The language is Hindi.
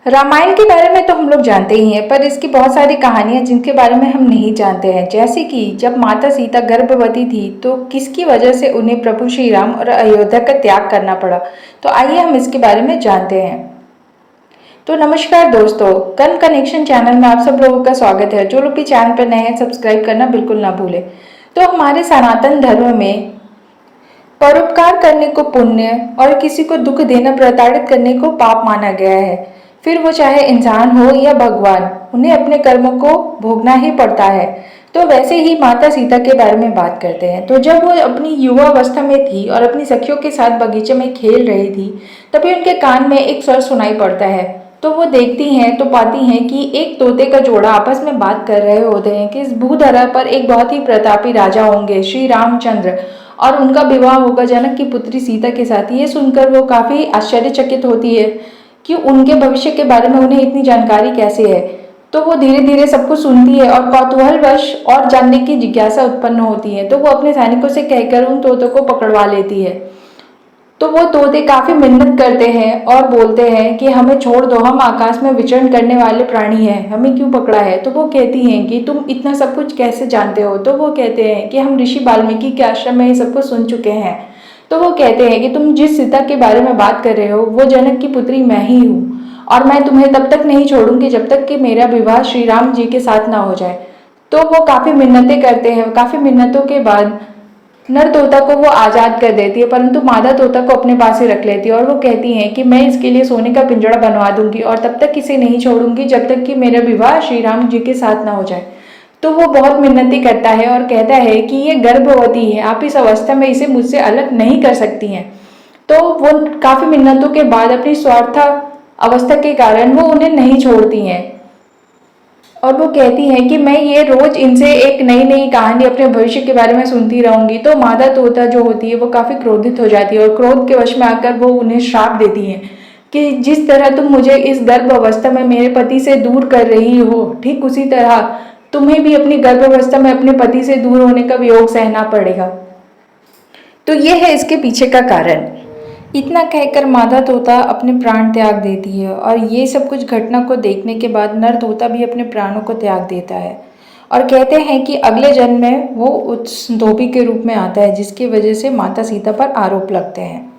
रामायण के बारे में तो हम लोग जानते ही हैं, पर इसकी बहुत सारी कहानियां जिनके बारे में हम नहीं जानते हैं। जैसे कि जब माता सीता गर्भवती थी तो किसकी वजह से उन्हें प्रभु श्री राम और अयोध्या का त्याग करना पड़ा। तो आइए हम इसके बारे में जानते हैं। तो नमस्कार दोस्तों, कर्म कनेक्शन चैनल में आप सब लोगों का स्वागत है। जो लोग भी चैनल पर नए हैं, सब्सक्राइब करना बिल्कुल ना भूलें। तो हमारे सनातन धर्म में परोपकार करने को पुण्य और किसी को दुख देना, प्रताड़ित करने को पाप माना गया है। फिर वो चाहे इंसान हो या भगवान, उन्हें अपने कर्मों को भोगना ही पड़ता है। तो वैसे ही माता सीता के बारे में बात करते हैं। तो जब वो अपनी युवा अवस्था में थी और अपनी सखियों के साथ बगीचे में खेल रही थी, तभी उनके कान में एक स्वर सुनाई पड़ता है। तो वो देखती हैं तो पाती हैं कि एक तोते का जोड़ा आपस में बात कर रहे होते हैं कि इस भूधरा पर एक बहुत ही प्रतापी राजा होंगे, श्री रामचंद्र, और उनका विवाह होगा जनक की पुत्री सीता के साथ। ये सुनकर वो काफी आश्चर्यचकित होती है कि उनके भविष्य के बारे में उन्हें इतनी जानकारी कैसे है। तो वो धीरे धीरे सब कुछ सुनती है और कौतूहलवश और जानने की जिज्ञासा उत्पन्न होती है। तो वो अपने सैनिकों से कहकर उन तोतों को पकड़वा लेती है। तो वो तोते काफी मिन्नत करते हैं और बोलते हैं कि हमें छोड़ दो, हम आकाश में विचरण करने वाले प्राणी हैं, हमें क्यों पकड़ा है। तो वो कहती हैं कि तुम इतना सब कुछ कैसे जानते हो। तो वो कहते हैं कि हम ऋषि वाल्मीकि के आश्रम में ये सब कुछ सुन चुके हैं। तो वो कहते हैं कि तुम जिस सीता के बारे में बात कर रहे हो वो जनक की पुत्री मैं ही हूँ, और मैं तुम्हें तब तक नहीं छोड़ूंगी जब तक कि मेरा विवाह श्री राम जी के साथ ना हो जाए। तो वो काफी मिन्नतें करते हैं। काफी मिन्नतों के बाद नर तोता को वो आजाद कर देती है, परंतु मादा तोता को अपने पास ही रख लेती है और वो कहती है कि मैं इसके लिए सोने का पिंजरा बनवा दूंगी और तब तक इसे नहीं छोड़ूंगी जब तक कि मेरा विवाह श्री राम जी के साथ ना हो जाए। तो वो बहुत मिन्नती करता है और कहता है कि ये गर्भवती है, आप इस अवस्था में इसे मुझसे अलग नहीं कर सकती हैं। तो वो काफी मिन्नतों के बाद अपनी स्वार्थ अवस्था के कारण वो उन्हें नहीं छोड़ती हैं और वो कहती हैं कि मैं ये रोज इनसे एक नई नई कहानी अपने भविष्य के बारे में सुनती रहूंगी। तो मादा तोता जो होती है वो काफी क्रोधित हो जाती है और क्रोध के वश में आकर वो उन्हें श्राप देती है कि जिस तरह तुम मुझे इस गर्भ अवस्था में मेरे पति से दूर कर रही हो, ठीक उसी तरह तुम्हें भी अपनी गर्भ अवस्था में अपने पति से दूर होने का वियोग सहना पड़ेगा। तो ये है इसके पीछे का कारण। इतना कहकर मादा तोता अपने प्राण त्याग देती है और ये सब कुछ घटना को देखने के बाद नर तोता भी अपने प्राणों को त्याग देता है और कहते हैं कि अगले जन्म में वो उस धोबी के रूप में आता है जिसकी वजह से माता सीता पर आरोप लगते हैं।